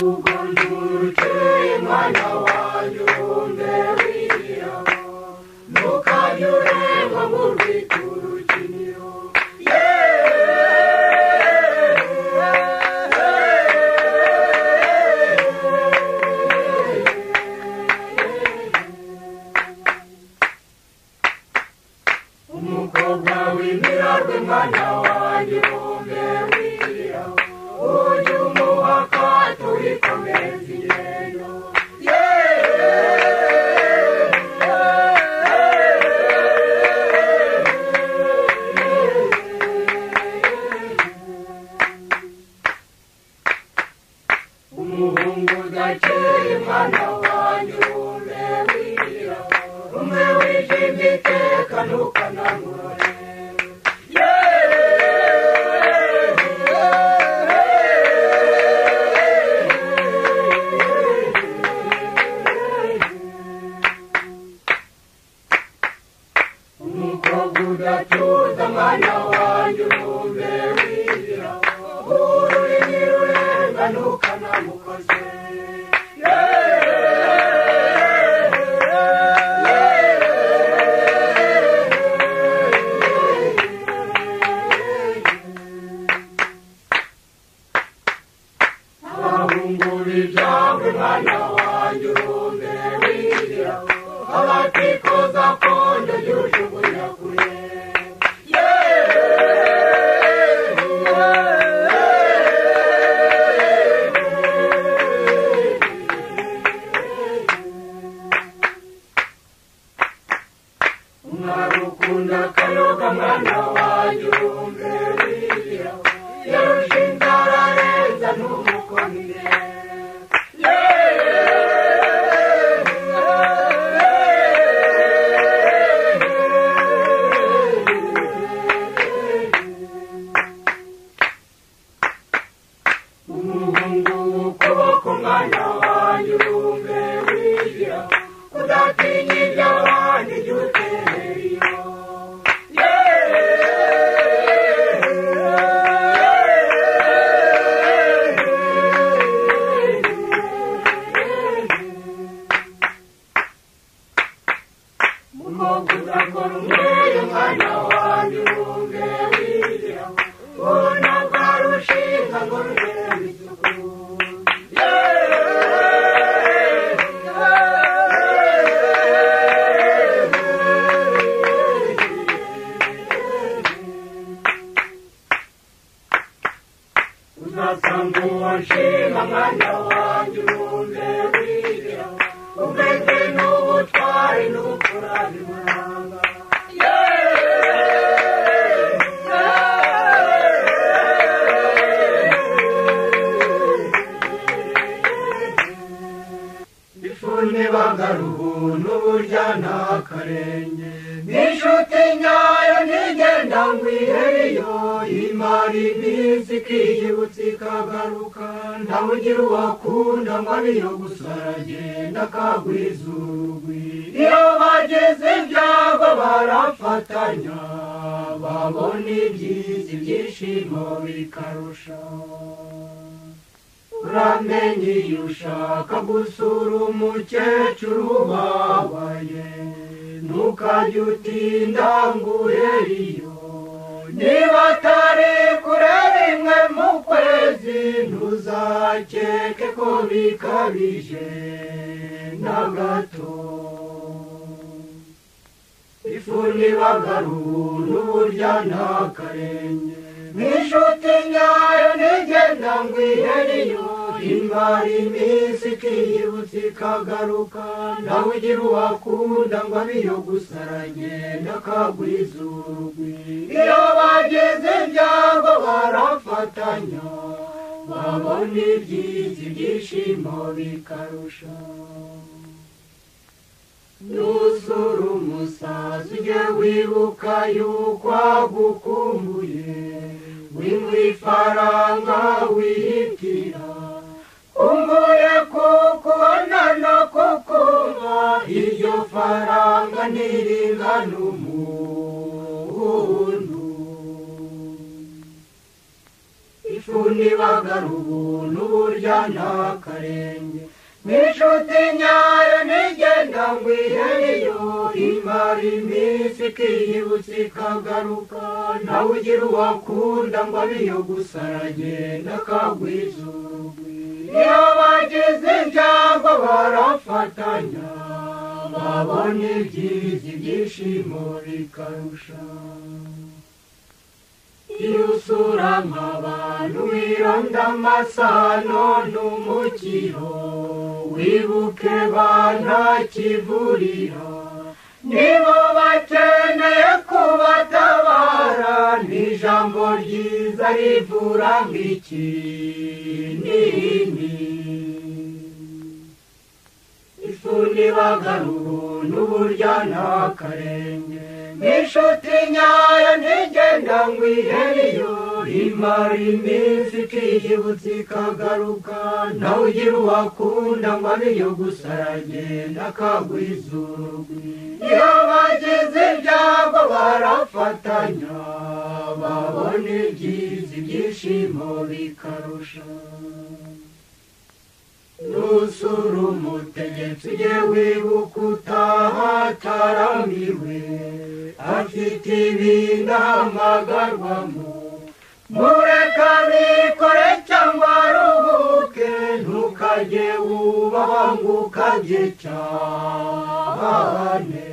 ugonduke mwana wanyu mberiya nukanyurenga mu rwiturukiniro umukobwa w'imirarwe mwana wanyu mberiya ujye umuha akato wikomeza ingendo umuhungu udakeye mwana wanyu mberiya umwe wijimye iteka ntukanamurore umukobwa udatuza mwana wanyu mberiya ururimi rurenga ntukanamukoze abahungu b'ibyawe mwana wanyu mberiya abatikoza kondo yujugunya kure umwarukunda kayoga mwana wanyu mberiya yarusha inzara arenza ntumukomire umuhungu w'ukuboko mwana wanyu mberiya udatinya iby'abandi jya uterera iyo umukobwa udakora umweyo mwana wanyu mberiya ubona bwa rushinga ngo rurebe isuku uzasanga uwashima mwana wanyu mberiya umeze n'ubutwari n'ubukorari buranga ifuni bagaruhu n'uburya nta karenge n'inshuti nyayo ntigenda ngo iheriyo imara iminsi ikiyibutsa ikagaruka ntawugira uwakunda ngo abiyo gusa aragenda akagwiza urugwiro iyo bageze ibyago barafatanya babona ibyiza ibyishimo bikarusha uramenye iyo ushaka gusura umukecuru ubabaye ntukajye utinda ngo uheriyo niba atari kure rimwe mu kwezi ntuzakeke ko bikabije na gato ifuni bagaruhu n'uburya nta karenge nk'inshuti nyayo ntigenda ngo iheriyo imara iminsi ikiyibutsa ikagaruka ntawugira uwakunda ngo abiyo gusa aragenda akagwiza urugwiro iyo bageze ibyago barafatanya babona ibyiza ibyishimo bikarusha nusura umusaza ujye wibuka yuko agukumbuye wimwe ifaranga wihitira umbuye kukubona no kukumva iryo faranga ntiringana umuntu ifuni bagaruhu n'uburyo n'uburya nta karenge n'inshuti nyayo ntigenda ngo iheriyo imara iminsi ikiyibutsa ikagaruka nawe ugira uwakunda ngo abiyo gusa aragenda akagwiza urugwiro iyo bagize ibyago barafatanya babona ibyiza ibyishimo bikarusha iyo usura nk'abantu wironda amasano n'umukiro wibuke bantakivurira nibo bakeneye kubatabara n'ijambo ryiza rivura nk'ikinini ifu ntibagarura n'uburya nta karenge n'inshuti nyayo ntigenda ngo iheriyo imara iminsi ikiyibutsa ikagaruka nawe ugira uwakunda ngo abiyo gusa aragenda akagwiza urugwiro iyo bagize ibyago barafatanya babona ibyiza ibyishimo bikarusha nusura umutegetsi ujye wibuka utaha ataramiwe afite ibintu ahamagarwamo mureka bikore cyangwa aruhuke ntukajye wubaha ngo ukajye cyane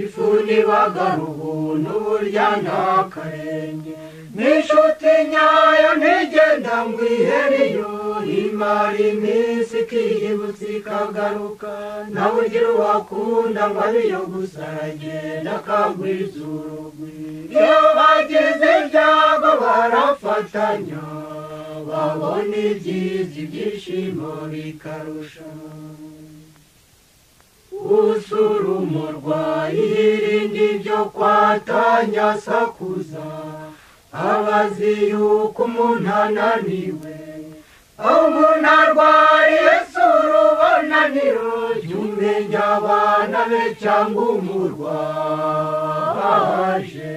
ifu ntibagaruhu n'uburya nta karenge n'inshuti nyayo ntigenda ngo iheriyo imara iminsi ikiyibutsa ikagaruka nawe ugira uwakunda ngo abiyo gusa aragenda akagwiza urugwiro iyo bagize ibyago barafatanya babona ibyiza ibyishimo bikarusha usura umurwayi yirinda ibyo kwatanya asakuza abazi yuko umuntu ananiwe aho umuntu arwariye sura ubonaniro jya umenya abana be cyangwa umurwaje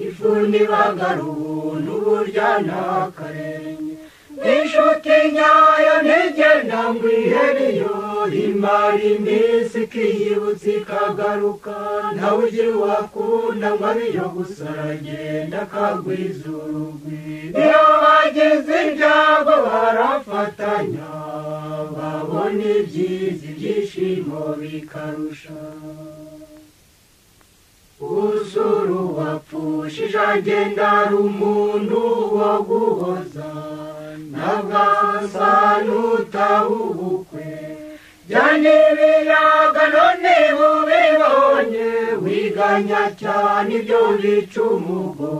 ifu ntibagaruhu n'uburya nta karenge n'inshuti nyayo ntigenda ngo iheriyo imara iminsi ikiyibutsa ikagaruka nawe ugira uwakunda ngo abiyo gusa aragenda akagwiza urugwiro iyo bagize ibyago barafatanya babona ibyiza ibyishimo bikarusha usura uwapfushije agenda ari umuntu wo guhoza ntabwo asa n'utaha ubukwe byane ibiyaga none ubibonye wiganya cyane ibyo bica umugongo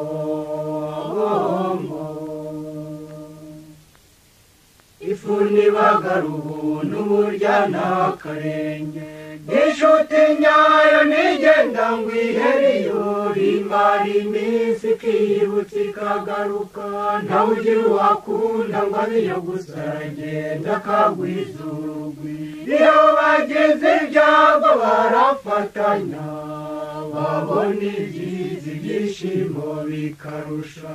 ifu ntibagaruhu n'uburya nta karenge n'inshuti nyayo ntigenda ngo iheriyo imara iminsi ikiyibutsa ikagaruka ntawe ugira uwakunda ngo abiyo gusa aragenda akagwiza urugwiro iyo bagize ibyago barafatanya babona ibyiza ibyishimo bikarusha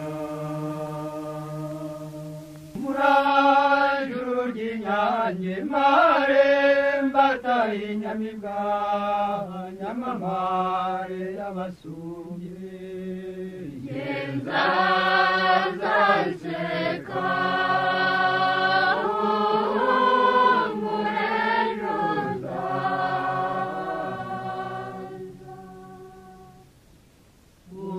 murajuru ry'inyange mare mbataye inyamibwa nyamamare y'abasumbye genza zanseka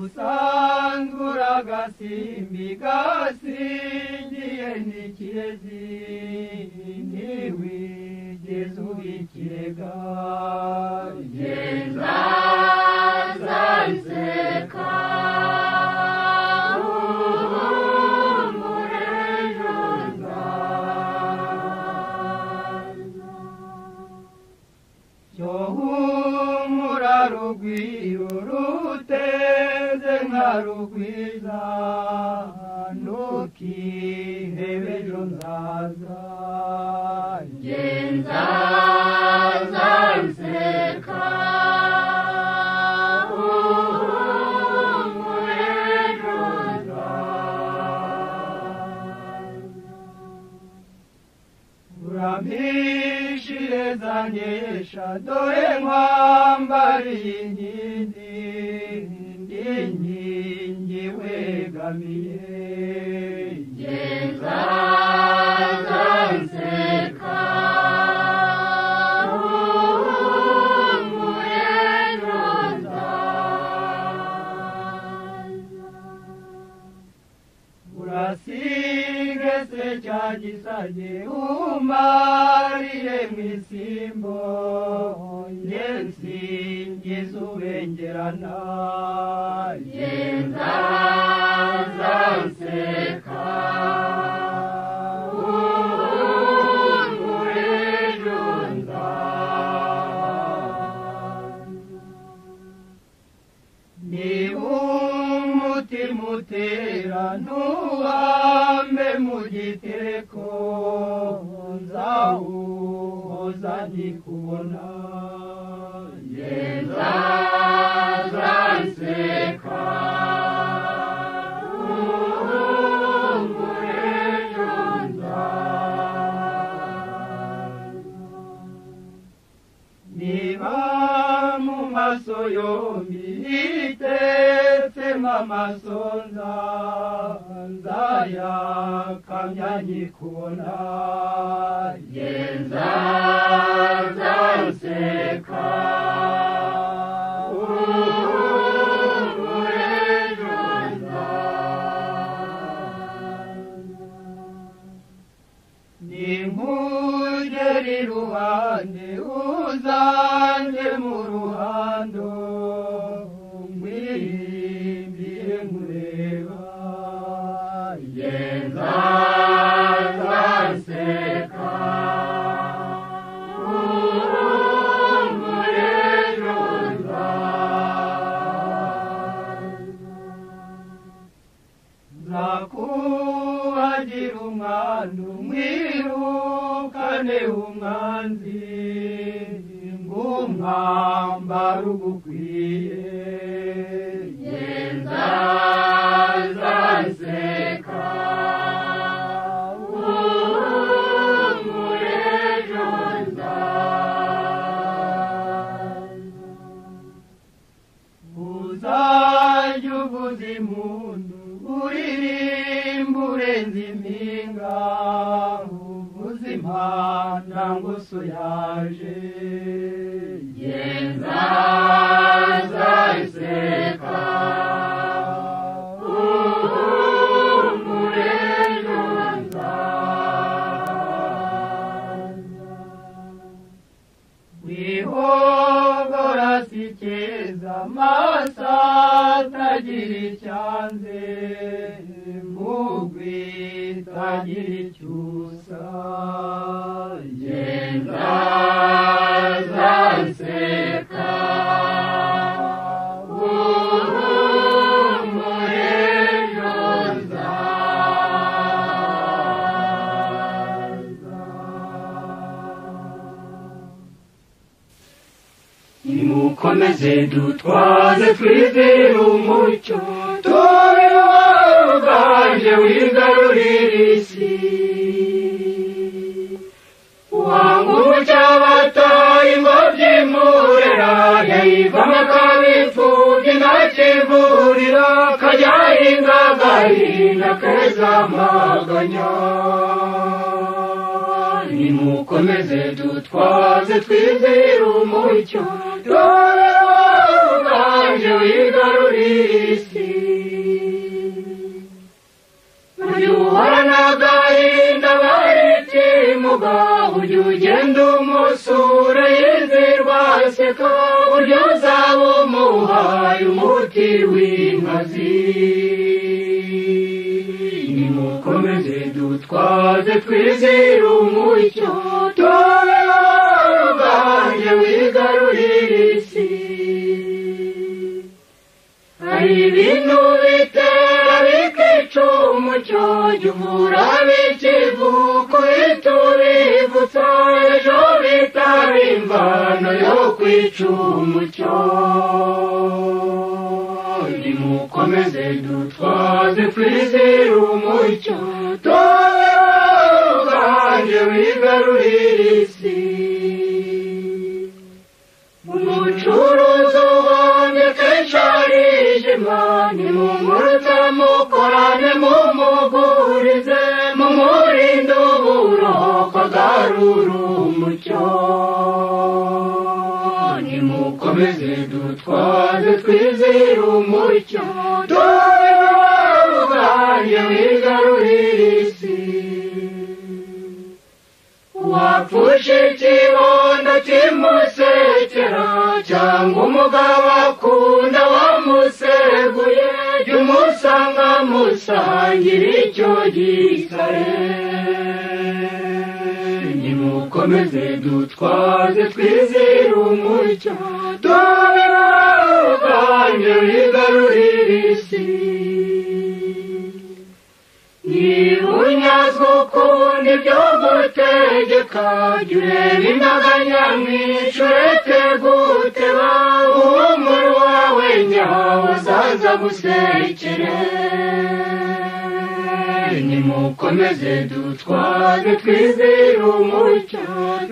usangura agasimbi gasingiye n'ikirezi ntiwigeze ubikirega genza zanseka cyohumura rugwiro ruteze nka rugwiza ntukihebe ejo nzaza genza zanseka ejo nzaza utanesha dore nkwambariye inkindi ndi inkingi wegamiye genza zanseka urasige se cya gisage umariye mu isimbo nge nsingiza ubengerana genza zanseka mutera ntuhambe mu gitereko nzawuhoza ndikubona genza zanseka niba mu maso yombi itetsemo amasonza nzayakamya nkikubona genza zanseka ninkugera iruhande uzanjye mu ruhando ngwirimbire nkureba genza zanseka nzakuhagira umwandu mwirukane umwanzi ng'umwambaro ugukwiye genza zanseka uzajya uvuza impundu uririmba urenze impinga uvuza impanda ngo so yaje genza zanseka wihogora si keza amasa atagira icyanze mugwi itagira icyusa genza zanseka nimukomeze dutwaze twizere umucyo tube ubwanje wigarurira isi wanga umucyo abataye ingobyi murera yayivamo akabipfubyi ntakivurira kajya hinga agahinda keza amaganya nimukomeze dutwaze twizere umucyo dore ubwanje wigarurira isi ujya uhorana agahinda barikimuga ujya ugenda umusura yizirwa aseka burya uzaba umuhaye umuti w'inkazi nimukomeze dutwaze twizere umucyo dore ubwanje wigarurira isi hari ibintu bitera bikica umucyo jya uvura bikivuko bitubibutsa ejo bitaba imvano yo kwica umucyo nimukomeze dutwaze twizere umucyo dore ubwanje wigarurira isi twizere umucyo tubibabuganye wigarurira isi wapfushe ikibondo kimusekera cyangwa umugabo akunda wamuseguye jya umusanga musangira icyo gisare nimukomeze dutwaze twizere umucyo tubibabuganye wigarurira isi niba unyazwe ukunda ibyo gutegeka jya ureba imbaga nyamwinshi ureke guteba umuri wawe nyawo uzaza gusekere nimukomeze dutwaze twizere umucyo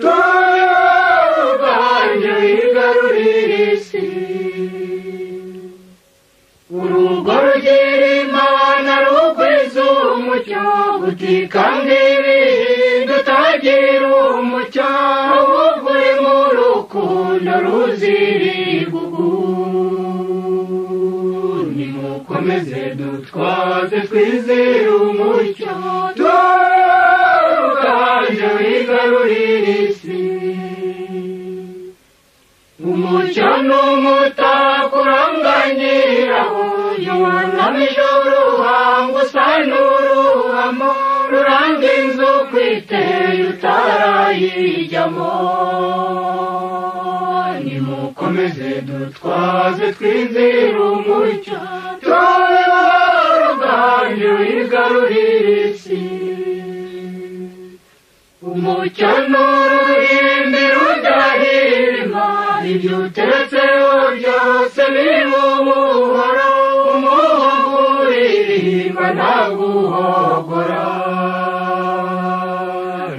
tubibabuganye wigarurira isi urugo rugira imana rugwiza umucyo utikanga ibindi utagira umucyo ahubwo uri mu rukundo ruzira igugu nimukomeze dutwaze twizere umucyo tubibabuganye wigarurira isi umucyo n'umutako uranganyiraho yunama ijoro uhanga usa n'uruhamo ruranga inzu kwiteye utarayijyamo nimukomeze dutwaze twizere umucyo tubibabuganye wigarurira isi umucyo n'uruhimbi rudahirima ibyo uteretseho byose bimubuhora umuhogo uririmba ntaguhogora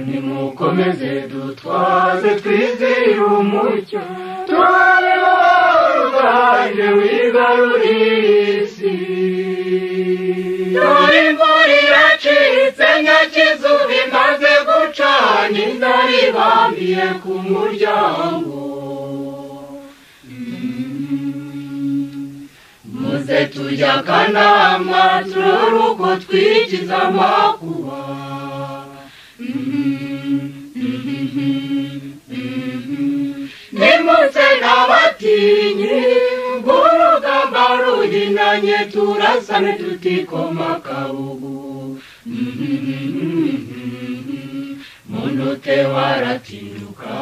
nimukomeze dutwaze twizere umucyo tubibabuganye wigarurira isi dore imvura iracitse nyakizuba imaze gucana inzara ibambiye ku muryango muze tujya akanama turore uko twikiza amakuba nimutse n'abatinyi urugamba ruhinanye turasane tutikoma akabugu munute waratinduka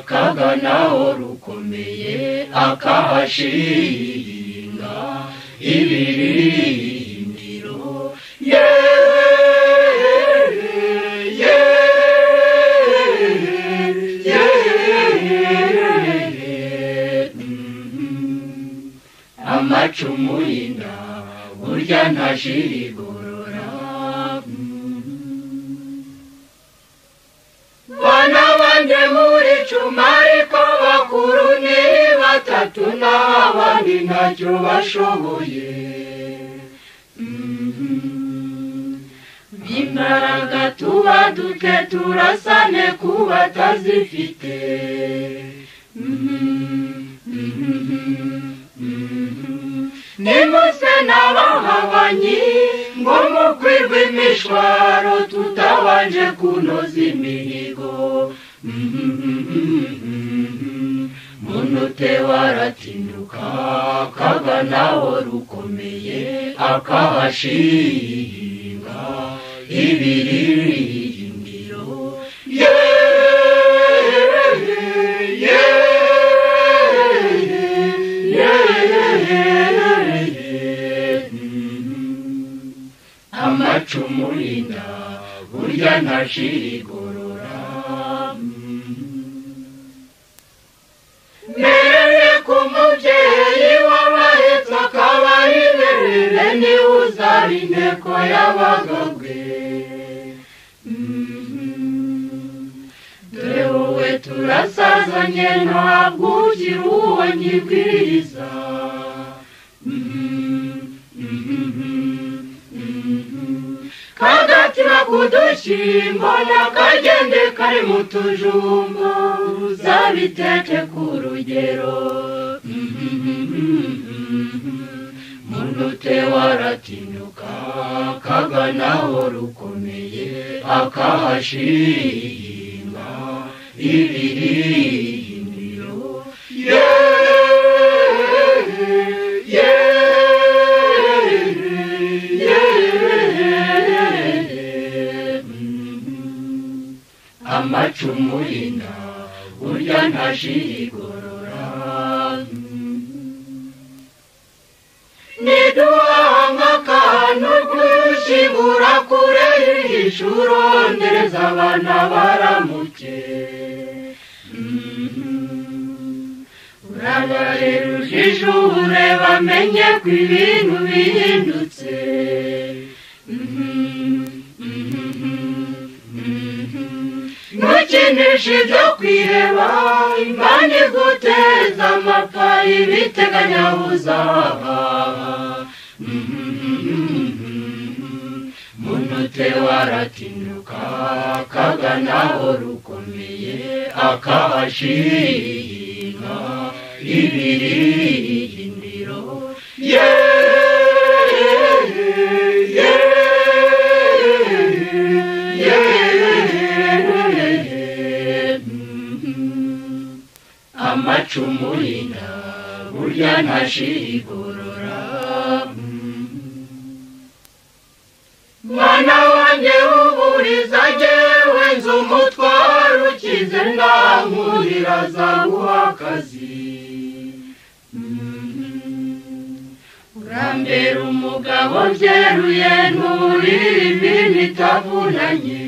kaganaho rukomeye akahashinga ibirindiro amacumu y'inda burya ntashira igorora bana banje muri cuma ariko bakuru ni batatu n'abandi ntacyo bashoboye imbaraga tuba duke turasane ku batazifite nimuse n'abahabanyi ngo mukwirwe imishwaro tutabanje kunoza imihigo munute waratinduka kaganaho rukomeye akahashinga ibirindiro amacumu y'inda burya ntashira igorora mereye ku mubyeyi wabahetse akaba iberere niwe uzaba inteko y'abagabwe dore wowe turasazanye ntabwo ukiri uwo nyibwiriza kagatima kudushyimbo n'akagende kari mu tujumba uzabiteke ku rugero muntu te waratinyuka kaganaho rukomeye akahashinga ibirindiro amacumu y'inda burya ntashirigorora niduhanga akantu gushibura kure y'ishuro ndereza abana baramuke urabarera ujijure bamenye ko ibintu bihindutse ntukinishe ibyo kwiheba imana iguteza amapfa ibiteganya uzaba muntu te waratinyuka kaganaho rukomeye akahashinga ibirindiro amacumu y'inda burya ntashirigorora mwana wanjye uburiza jyewe nzi umutwaro ukize ndankurira azaguha akazi urambera umugabo byeruye nturirimba imitavunanye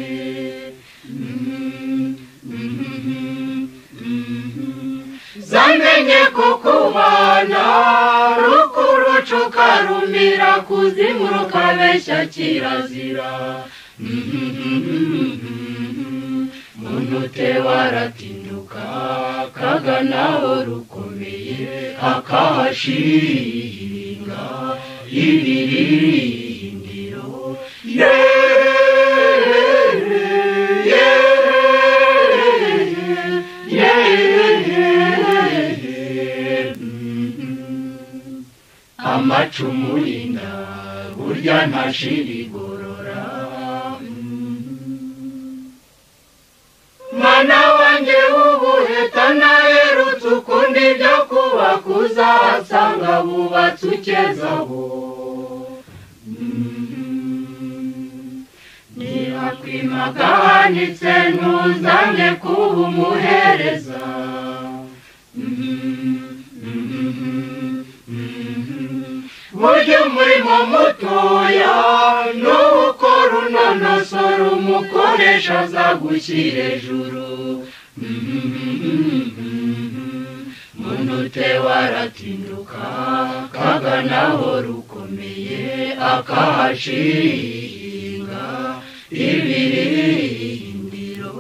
zamenye ko kubana rukurucuka rumira kuzimu rukabeshya kirazira muntu te waratinyuka kaganaho rukomeye akahashinga ibirindiro amacumu y'inda burya ntashirigorora mwana wanjye ubuheta naherutse ukunda ibyo kubaka uzasanga bubatse ukezaho niba kwimaga hanitse ntuzange kuba umuhereza burya umurimo mutoya n'ukora unonosora umukoresha azagushyira hejuru muntu te waratinyuka kaganaho rukomeye akahashinga ibirindiro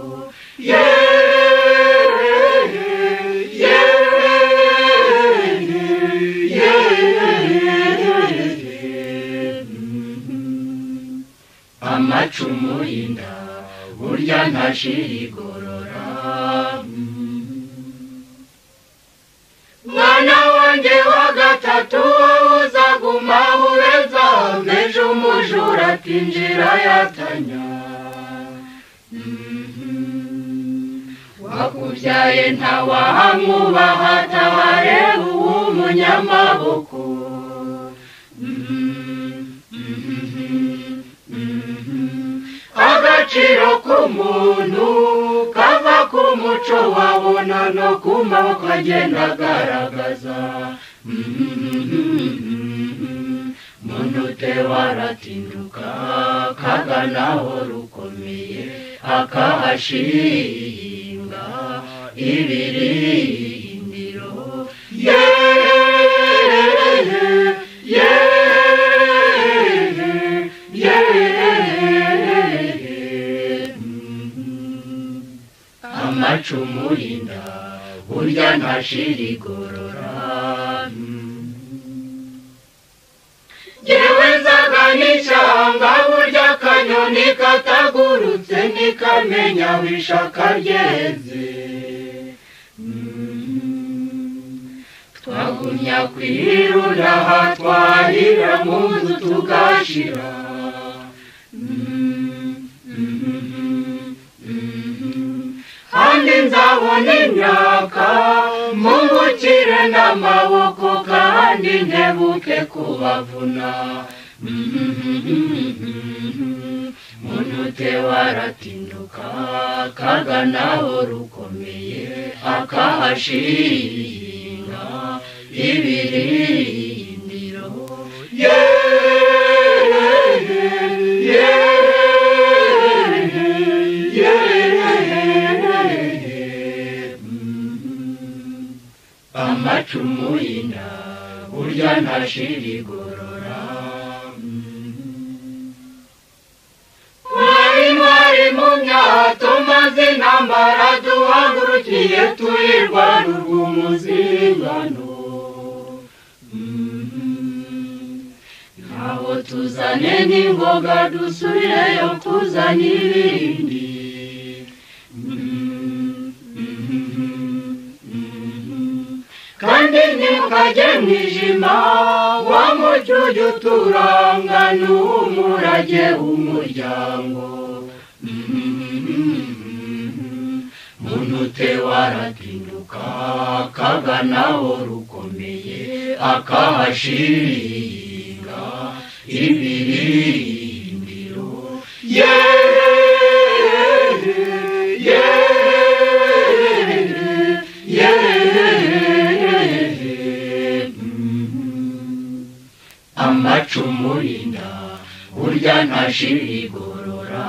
amacumu y'inda burya ntashirigorora mwana wanjye wa gatatu wowe uzaguma ubeza meje umujura atinjira yatanya wakubyaye ntawahamwubaha atabareba uw'umunyamaboko agaciro k'umuntu kava ku muco wabona no ku maboko agenda agaragaza muntu te waratinyuka kaganaho rukomeye akahashinga ibirindiro amacumu y'inda burya ntashirigorora jyewe nzaga n'ishyamba burya akanyoni katagurutse ntikamenya aho ishaka ryeze tugumya kwirunda aha twahira mu nzu tugashira kandi nzabona imyaka mpungukire n'amaboko kandi ntebuke kubavuna muntu te waratinduka kaganaho rukomeye akahashinga ibirindiro amacumu y'inda burya ntashira igorora mwari mu myato maze intambara duhagurukiye tuyirwana urw'umuzingano ntaho tuzane n'ingoga dusubireyo kuzana ibindi kandi ntimukajye mwijima wa mucyo ujya uturanga n'umurage w'umuryango muntu te waratinduka kaganaho rukomeye akahashinga ibirindiro amacumu y'inda burya ntashira igorora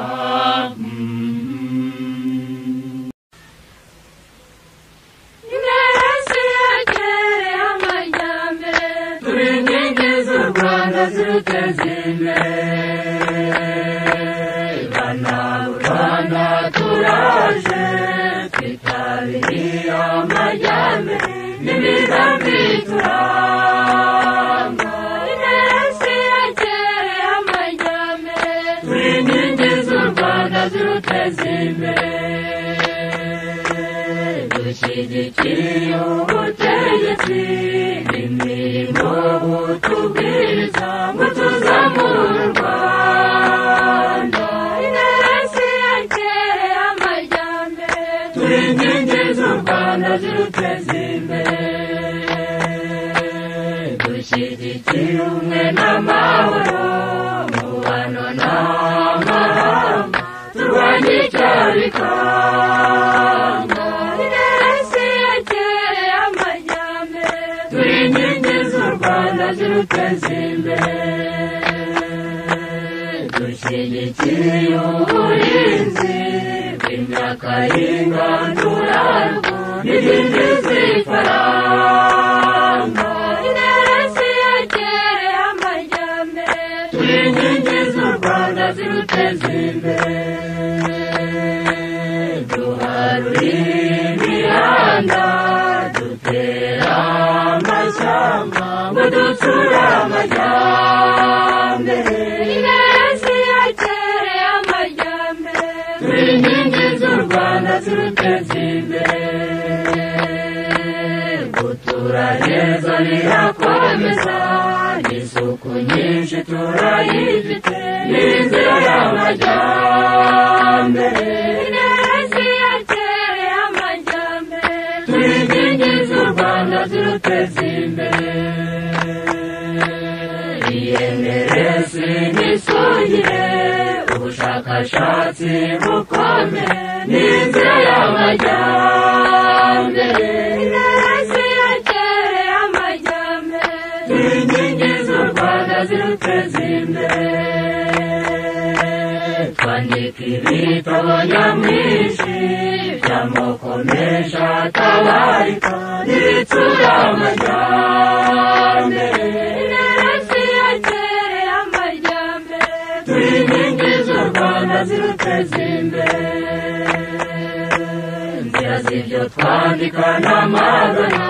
Inesi yagere amajyambere turi inkingi z'u Rwanda ziruteza imbere bana b'u Rwanda turaje twitabiriye amajyambere n'imigambi turanga Inesi yagere amajyambere turi inkingi z'u Rwanda ziruteza imbere dushyigikiye ubutegetsi n'imirimo butubwiriza ngo tuzamure u Rwanda Inesi yagere amajyambere turi inkingi z'u Rwanda ziruteza imbere dushyigikiye ubumwe n'amahoro umubano n'amahanga turwanye icyabikanga Inesi yagere amajyambere turi inkingi z'u Rwanda ziruteza imbere dushyigikiye ubuhinzi bw'imyaka y'ingandurarugo n'ibindi z'ifaranga Inesi yagere amajyambere turi inkingi z'u Rwanda ziruteza imbere duharurira imihanda dutera amashyamba ngo dutsure amajyambere Inesi yagere amajyambere turi inkingi z'u Rwanda ziruteza imbere gutura neza birakomeza n'isuku nyinshi turayifite n'inzira y'amajyambere Inesi yagere amajyambere turi inkingi z'u Rwanda ziruteza imbere iyemeresi n'isugire ubushakashatsi bukomeye n'inzira y'amajyambere Inesi yagere amajyambere turi inkingi z'u Rwanda ziruteza imbere twandika ibitabo nyamwinshi by'amoko menshi atabarika n'ibitsura amajyambere Inesi yagere amajyambere turi inkingi z'u Rwanda ziruteza imbere inzira z'ibyo twandika n'amagana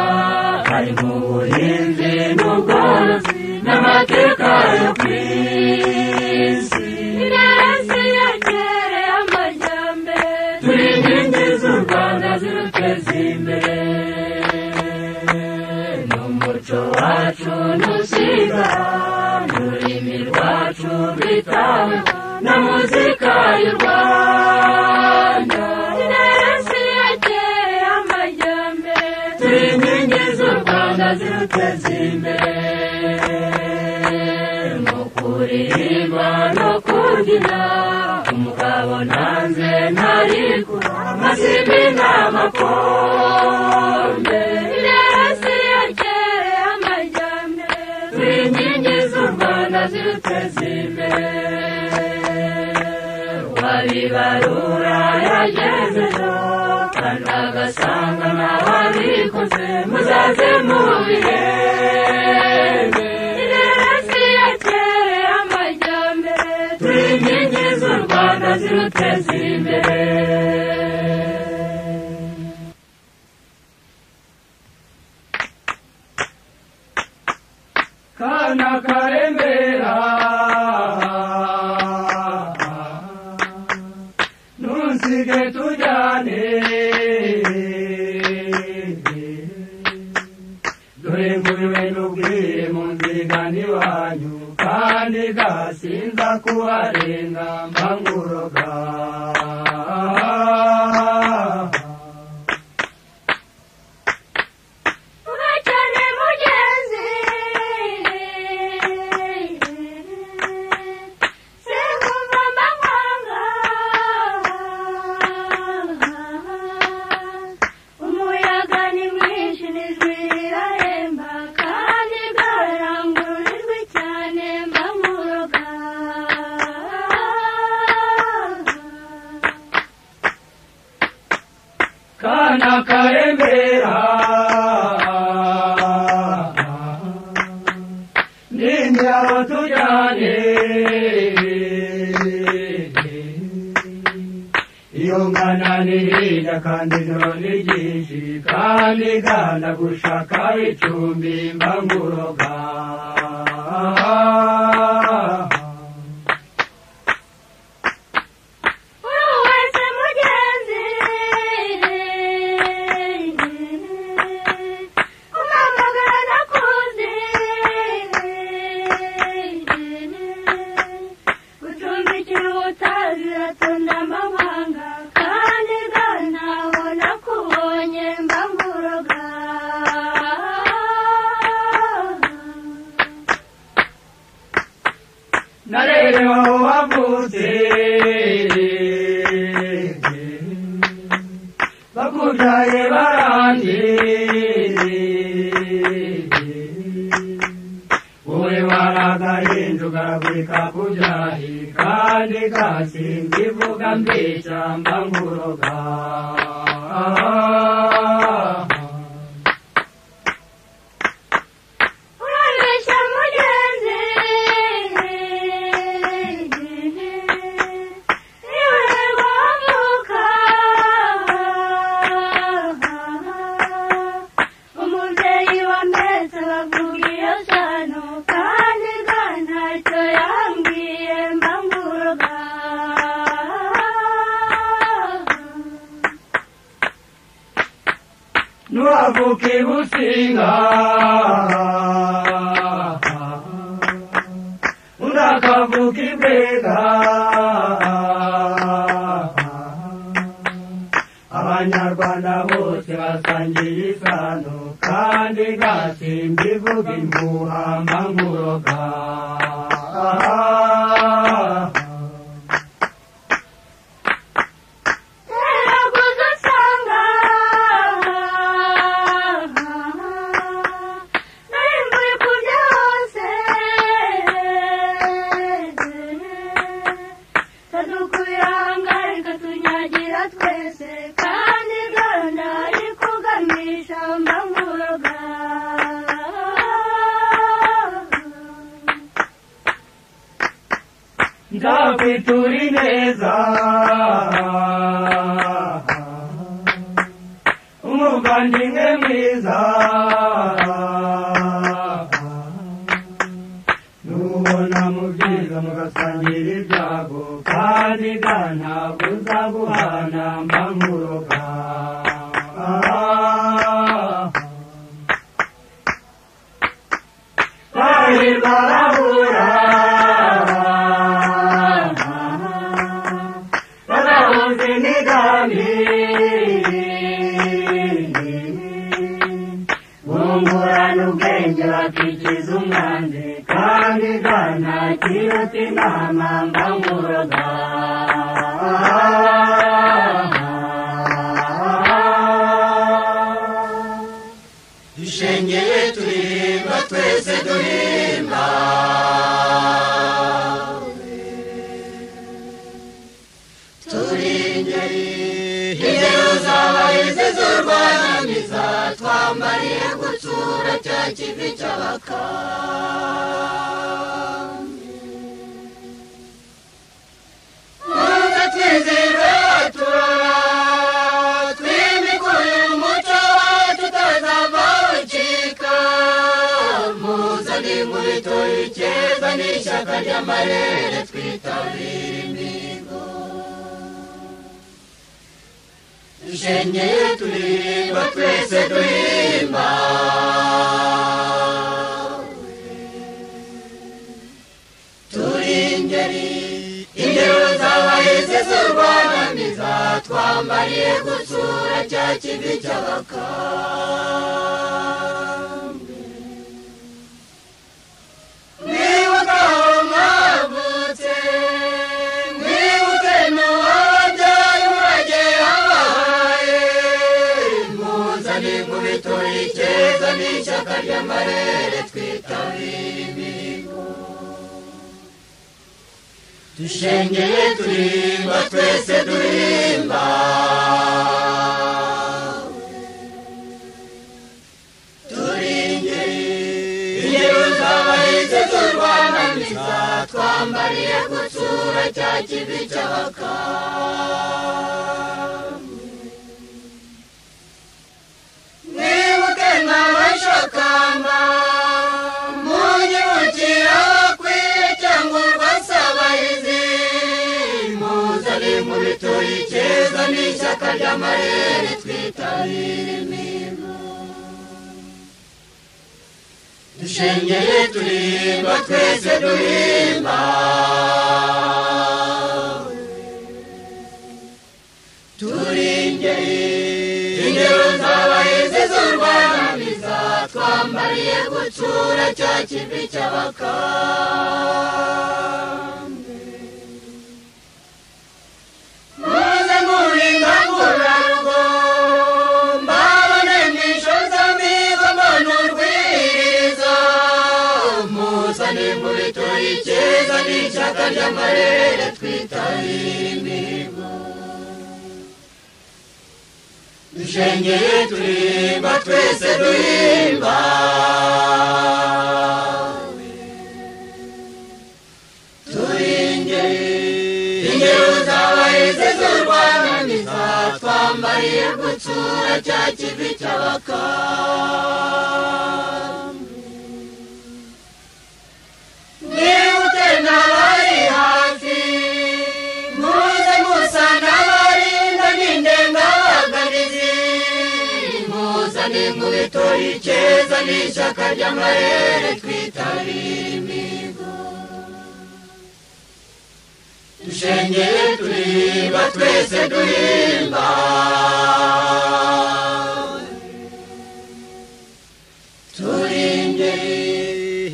harimo ubuhinzi n'ubworozi n'amateka yo ku isi Inesi yagere amajyambere turi inkingi z'u Rwanda ziruteza imbere n'umuco rwacu ntusigara ururimi rwacu rwitawe na muzika y'u Rwanda inesi yakeye amajyambere turi inkingi z'u Rwanda ziruteza imbere mu kuririmba no kubyina umugabo nanze ntarikura amasimbi n'amakombe inesi yakeye amajyambere turi inkingi z'u Rwanda ziruteza imbere wabibarura yagezeho kandi agasanga n'ababikoze muzaze mubirebe inesi yakeye amajyambere turi inkingi z'u Rwanda ziruteza imbere kana karembera ntusige tujyane dore nguriwe n'ubwire mu nzigani wanyu kandi gasinza kubarenga mbanguroga kana karembera ninde aho tujyane iyo ngana ni hirya kandi ijoro ni ryinshi kandi gana gushaka icumbi mbanguroga narerewa aho wavutse bakubyaye barandi wowe waragahinja ugaragurika kubyaye kandi gasinzi ivuga mbeshya mbanguroga nuravuka ibusinga urakavuka ibwega abanyarwanda bose basangiye isano kandi gasimba ivuga impuha mbanguroga nzakwitura neza umuvandimwe mwiza nubona mu byiza mugasangira ibyago kandi ntabwo uzaguhana mbanguroga turi ingeri ingero z'abahizi z'urwanamiza twambariye gutsura cya kivi cy'abakambwe muze twizihirwe turora twimikuye umuco wacu utazava ucika muzane inkubito y'ikeza n'ishyaka ry'amarere twitabire imihigo dushengeye turirimba twese duhimba turi ingeri ingero z'abahizi z'urwanamiza twambariye gutsura cya kivi cy'abakambwe mwibuke aho mwavutse mwibuke n'uwabyaye umurage yabahaye muzane inkubito y'ikeza n'ishyaka ry'amarere twitabire imihigo dushengeye turirimba twese duhimba turi ingeri ingero z'abahizi z'urwanamiza twambariye gutsura cya kivi cy'abakambwe mwibuke nk'abashakamba munyibukira bakwiye cyangwa urwasabahizi muzane inkubito y'ikeza n'ishyaka ry'amarere twitabire imihigo dushengeye turirimba twese duhimba turi ingeri ingero z'abahizi z'urwanamiza twambariye gutsura cya kivi cy'abakambwe muze muringa ngurarugo mbabone misho z'amigo mbona urwiriza muzane inkubito y'ikeza n'ishyaka ry'amarere twitabire imihigo dushengeye turirimba twese duhimba turi ingeri ingero z'abahizi z'urwanamiza twambariye gutsura cya kivi cy'abakambwe mwibuke n'abari hafi muze musa n'abarinda n'indengabaganizi muzane inkubito y'ikeza n'ishyaka ry'amarere twitabire imihigo dushengeye turirimba twese duhimba turi ingeri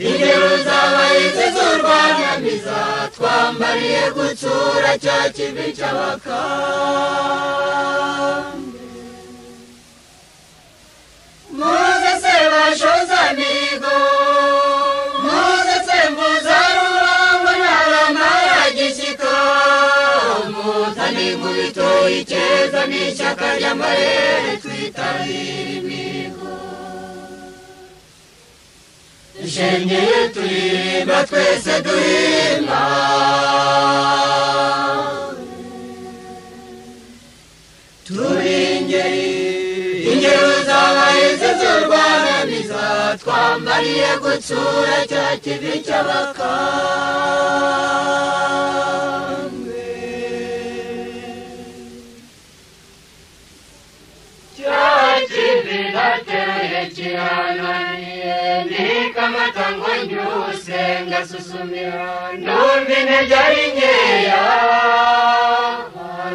ingero z'abahizi z'urwanamiza twambariye gutsura cya kivi cy'abakambwe muze se bashozamigo muze se mbuza rurangwa n'abamaragishyika muzane inkubito y'ikeza n'ishyaka ry'amarere twitabire imihigo dushengeye turirimba twese duhimba turi ingeri ingero z'abahizi z'urwanamiza twambariye gutsura cya kivi cy'abakambwe cya kivi nateruye kirananiye nikamata ngo nyuse ngasusumira numva intege ari nkeya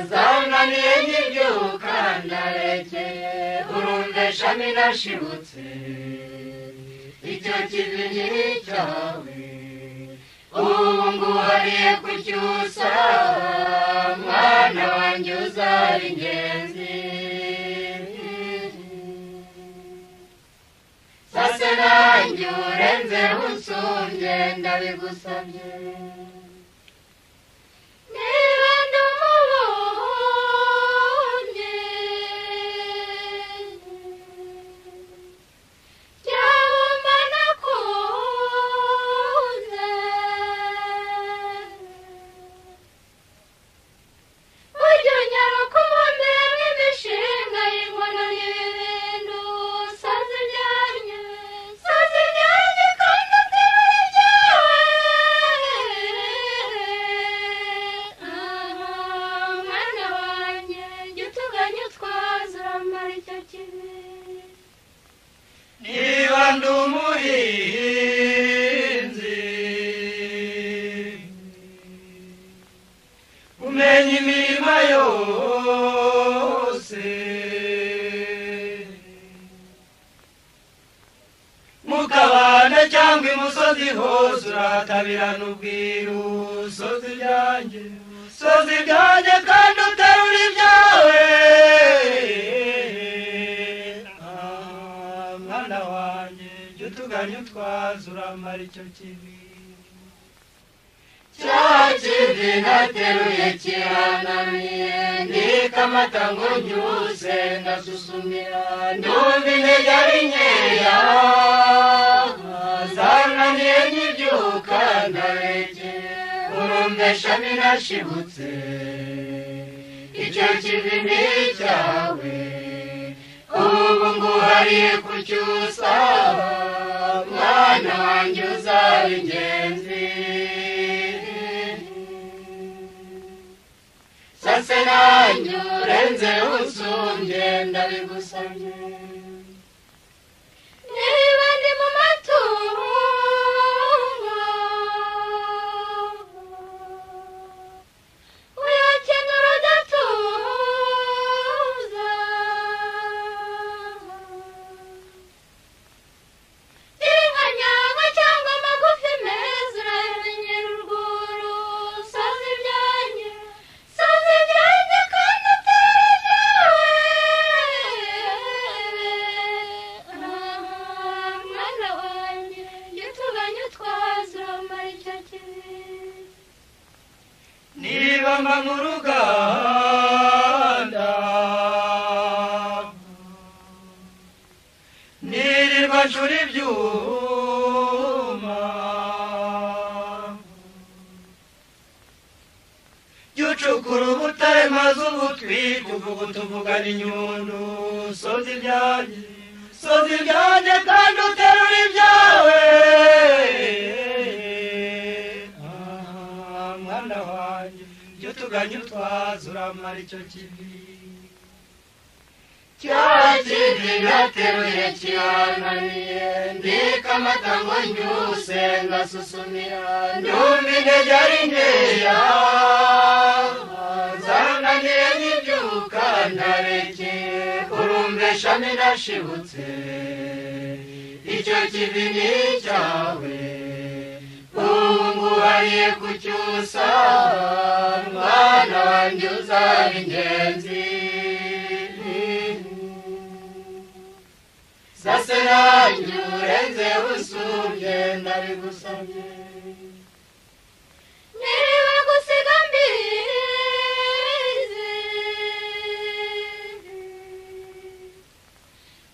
zananiye nkibyuka ndarekeye urumvesha minashibutse icyo kivi ni icyawe ubu nguhariye kucyusa mwana wanjye uzaba ingenzi sase nanjye urenzeho usumbye ndabigusabye niba ndi umubu umenya imirima yose mukabana cyangwa imusozi hose urahatabirana ubwiru sozi ibyanjye kandi uterura ibyawe mwana wanjye jya utuganya utwaza uramara icyo kibi cya kivi nateruye kirananiye ndika amata ngo nyuse ndasusumira ndumva intege ari nkeya zananiye nkibyuka ndarekeye urumbesha ninashibutse icyo kivi ni icyawe ubu nguhariye kucyusa mwana wanjye uzaba ingenzi sase nanjye urenze usumbye ndabigusabye niba ndi mu matungo uyakenera udatuza inka nyama cyangwa amagufi meza uramenyera urwuru soza ibyanjye kandi utera mwana wanjye jya utuganya utwaza uramara icyo kibi niba mba mu ruganda nirirwa nshura ibyuma jya ucukura ubutare maze ubutwika uvuga tuvugana inyundu soza ibyanjye kandi uterura ibyawe mwana wanjye jya utuganya utwaza uramara icyo kibi cya kivi nateruye kirananiye ndika amata ngo nyuse ndasusumira ndumva intege ari nkeya zananiye nkibyuka ndarekeye urumbesha ninashibutse icyo kivi ni icyawe ubu nguhariye kucyusa mwana wanjye uzaba ingenzi sase nanjye urenze usumbye ndabigusabye niba gusiga mbizi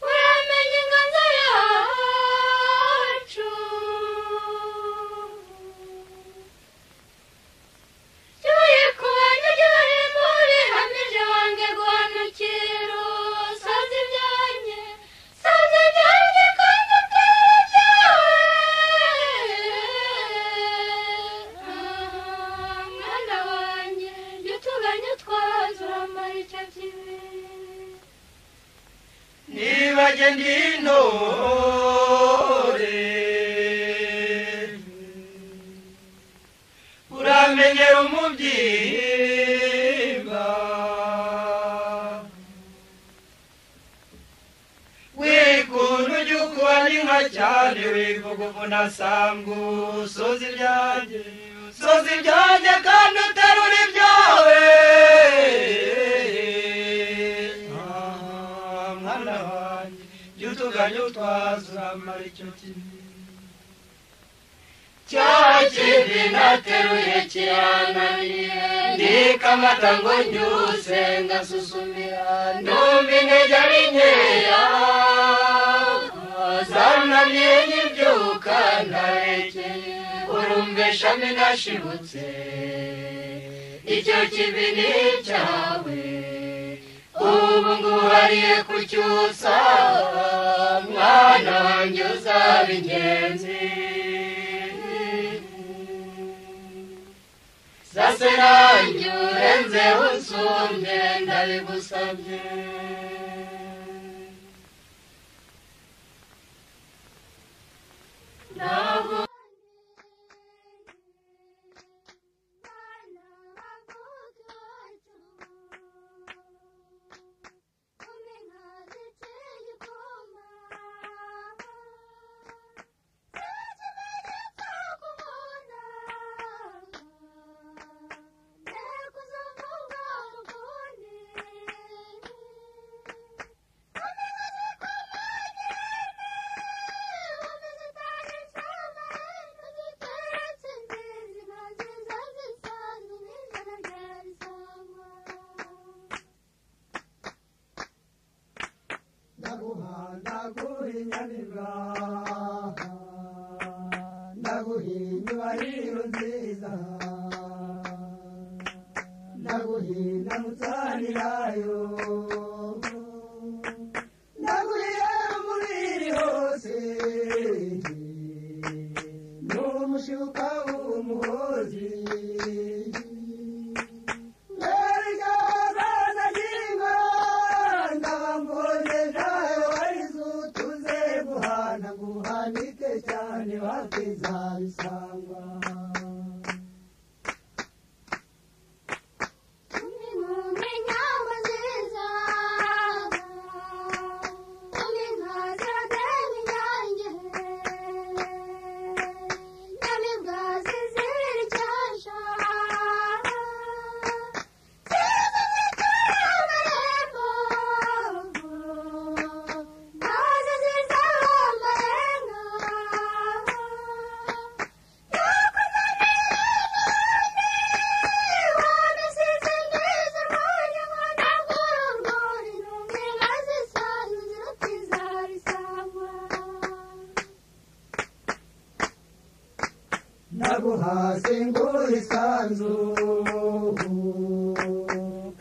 uramenya inganzo yacu cyuye kubanya ugihari muri hamije wange guhanukira soza ibyanjye kandi utera ibyawe mwana wanjye jya utuganya utwaza uramara icyo kibi niba jye ndi intore uramenyera umubyimba wikunda ujya ukuba n'inka cyane wivuga uvunasambu soza ibyanjye kandi uterura ibyawe mwana wanjye jya utuganya utwaza uramara icyo kibi cya kivi nateruye kirananiye ndika amata ngo nyuse ndasusumira ndumva intege ari nkeya zananiye nkibyuka ndarekeye urumbesha ninashibutse icyo kivi ni icyawe ubu nguhariye kucyusa mwana wanjye uzaba ingenzi sase nanjye urenze usumbye ndabigusabye ntabwo ndaguhinda mutsanirayo ndaguhiye umubiri hose n'umushuka w'umuhozi cyane bakizabisangwa naguhase nguri sanzu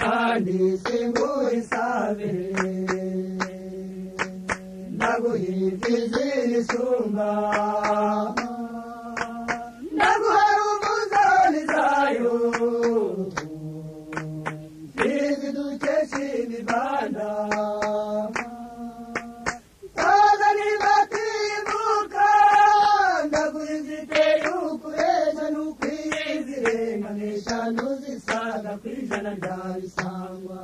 kandi singuri sabe naguhimbize isumba naguhara umuzani zayo zidukesha imibanda nuzisaga kwijana ndabisangwa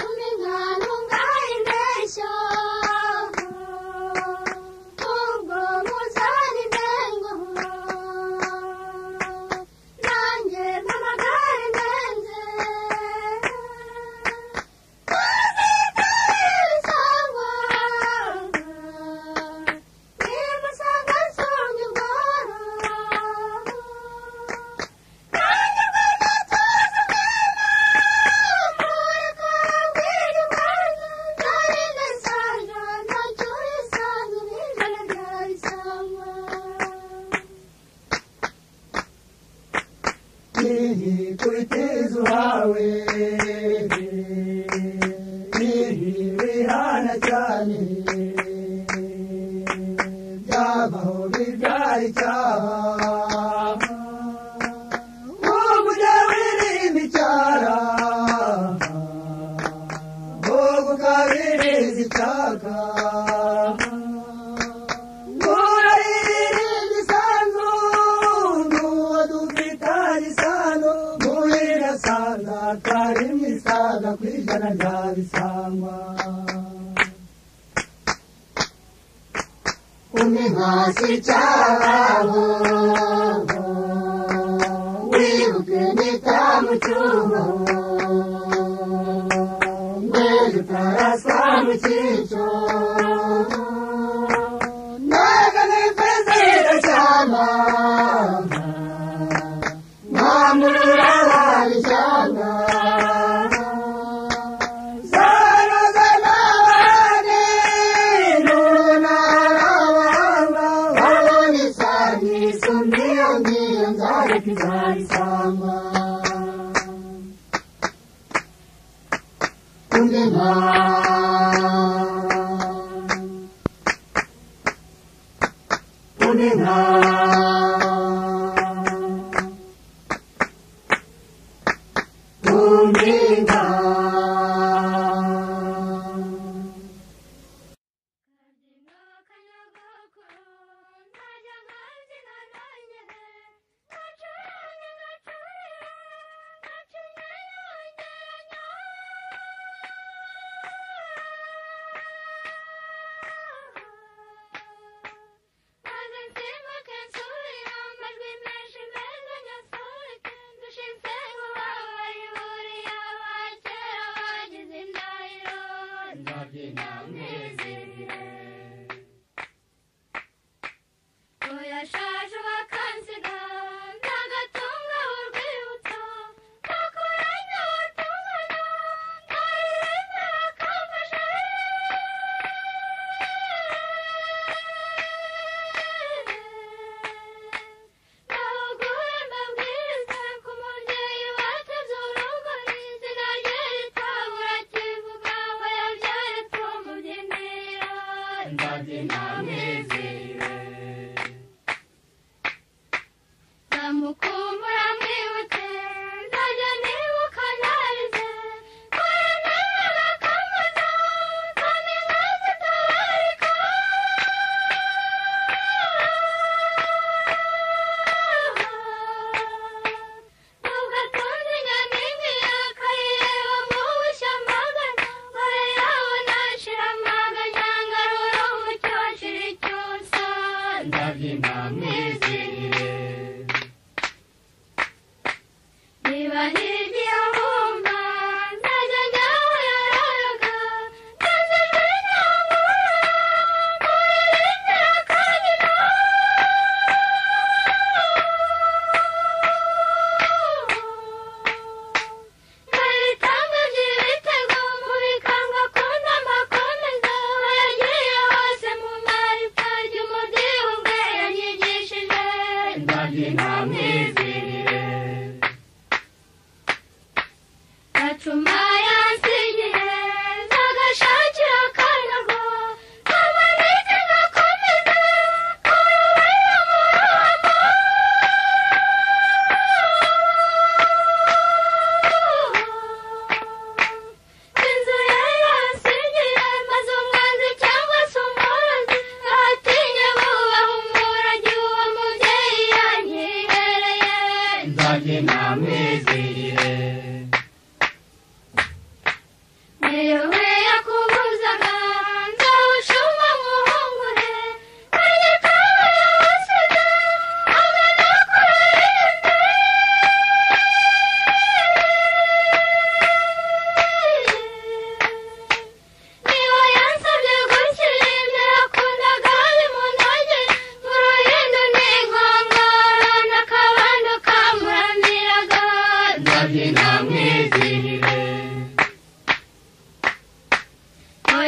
umingano ngayindesha ubwo muzani ndengo nanjye mpamagare ndenze uzitarisangwa nimusanga nsonga ubworo kuitezo hawe wihana cyane byabaho bibyara icyaha umujya wirinda icyara wowe ukabiriza icyaka kari misaga kwijana ndabisangwa umihasi cyaraho wibuke nitamucyuho mbere utaraswa mu cyico naga nipezera cyama mwamurura wabisanga kizayisangwa umema umema umema I mukumura mwibutse nzajya nibuka narize koranera kamaza kandi nkaza tabarika ntugatonde nyaningi yakayireba mu bushyambagana gore yabona shira amaganya ngarura umucyo shira icyusa ndabyina mwizihire niba hirya wumva nzajya njyaho yaraga nzajya nyamura muririmbira akanyina nkabitanga by'ibitego mu bikanga akunda amakomeza aho yagiye hose mu maripfa ry'umudiho ubwe yanyigishije ndabyina mwizihire gacuma yansigiye nzagashakira akanago kamanike gakomeze kurubera mu ruhamo inzu ye yansigiye maze umwanzi cyangwa se umurozi ahatinye bubaha umurage uwo mubyeyi yanyihereye ndabyina mwizihire yewe yakubuzaga nzawushuma muhungure karye kawe yawusize agana kurinde niba yansabye gukira ibyo yakundaga bimunogeye mu ruhindo n'inkongoro n'akabando kamuramiraga ndabyina mwizihire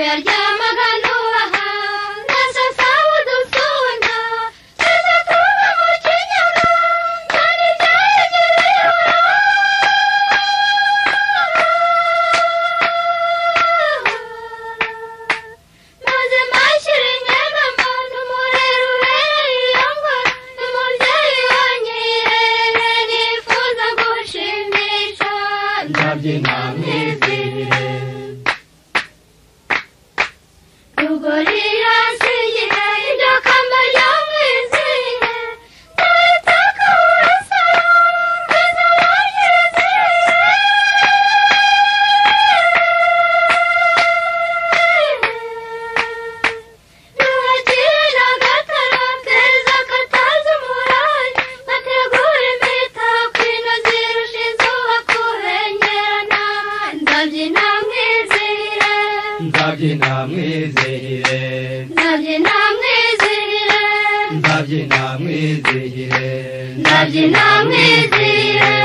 yaryamaga nubaha nasasaba udusunda twese tuba mu kinyaga kandi byayegereyeho maze mashyira inyegamo n'umurero ubereye iyo ngoro umubyeyi wanyirereye nifuza gushimisha ndabyina mwizihire rugori yansigiye iryo kamba ryamwizihiye nzahitaka urusaro rwiza banyizihiye ruhagire n'agatara keza katazi umurayi gategura imitako inoze irusha izuba kubengerana ndabyina mwizihire ndabyina mwizihire ndabyina mwizihire ndabyina mwizihire ndabyina mwizihire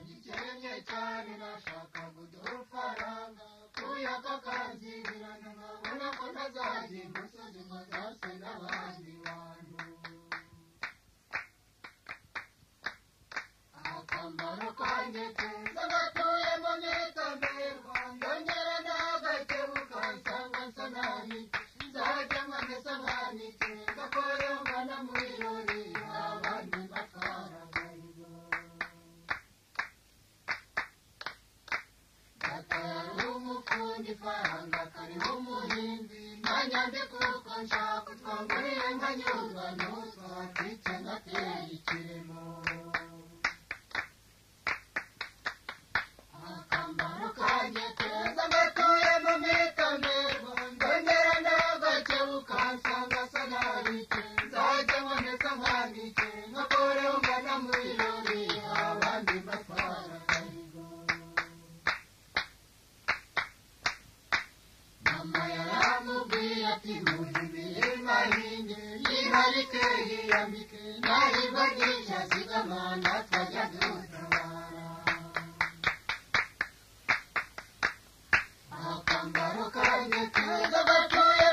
Gikennye cyane nashaka kuduha urufaranga kuyaka kanzibirana nkabona ko ntazajya imusozi ngo nzase n'abandi bantu akamaro kanjye keza gatuyemo nitamerwa ndongera n'agakebuka nsanga nsa nabi nzajya nkamesa nkanitse gakoyongana mu birori abandi batwara agahigo gatari umufundi faranga kariho umuhinzi ntanyandiko kuko nshaka utwanguriye nkanyurwa n'utwatwitse ngateye ikiremo akamaro kanjye keza gatuyemo mitamerwa ndongera n'agakebuka nsanga asa nabike nzajya nkomeza nkanike ngakoreho ngana mu birori abandi batwara akahigo mama yaramubwiye ati muhe imirima hinge yiharike yiyambike nahirwa ryinshi zigamana twajya dutabara akambaro kanjye keza gatuye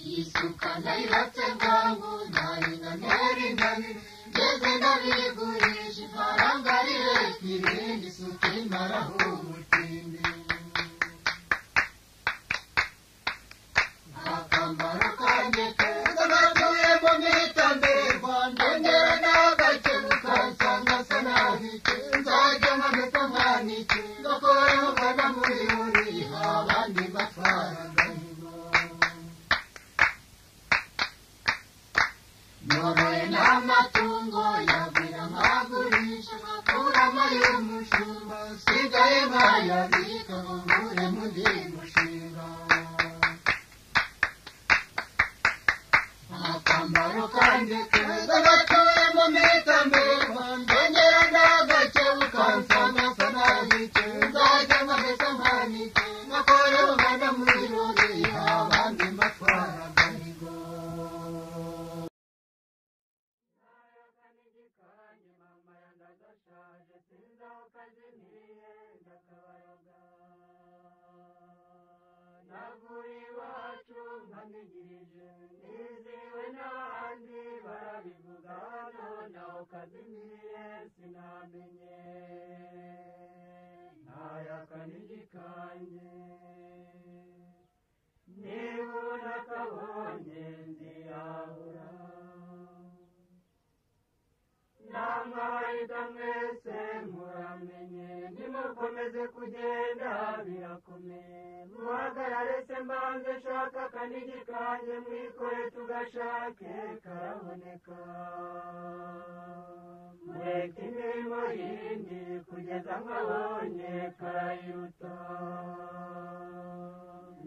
isuka nayibatse bwangu nayina ntera intabire ngeze ndabigurisha ifaranga rireka irindi isuka imaraho umutindi akambaro kanjye keza natuyemo mwitamberwa ndongera n'agakebuka nsanga asa nahike nzajya mpameka mwanike ngakoreho mbona muri buri abandi batwara agahigo noroye n'amatungo yagwira nkagurisha nkakuramo y'umushumba sigaye nkayabika ngo nkure mu ndi mushinga akambaro kanjye keza gatuyemo mwitamberwa ndongera n'agakebuka nsanga asa nahike nzajya mpameka mwanike ngakoreho mbona muri buri abandi batwara agahigo navuye iwacu mpanigirije niziwe n'abandi barabivuga noneho kazimiye sinamenye ntayakanigi kanjye niba unakabonye ndiyahura namwabarika mwese muramenye nimukomeze kugenda birakomeye muhagarare se mbanze shaka akanigi kanjye mwikore tugashake karaboneka mureke imirimo yindi kugeza nkabonye karayiruta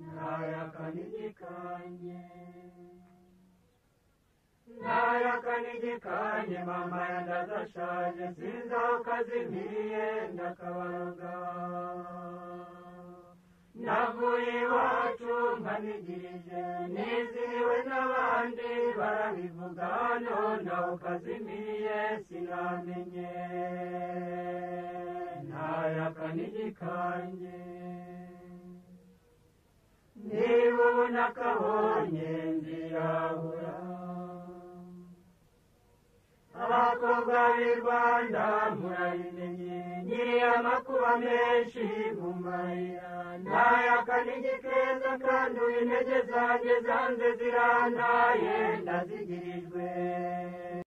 ntayakanigi kanjye ntayakanigi kanjye mama yandazashaje sinzi aho kazimiye ndakabaroga navuye iwacu mpanigirije nizihiwe n'abandi barabivuga noneho kazimiye sinamenye ntayakanigi kanjye niba ubona kabonye ndiyahura abakobwa b'i Rwanda murabimenye nyiri amakuba menshi mu mayira ntayakanigi keza kandi intege zanjye zanze zirantaye ndazigirijwe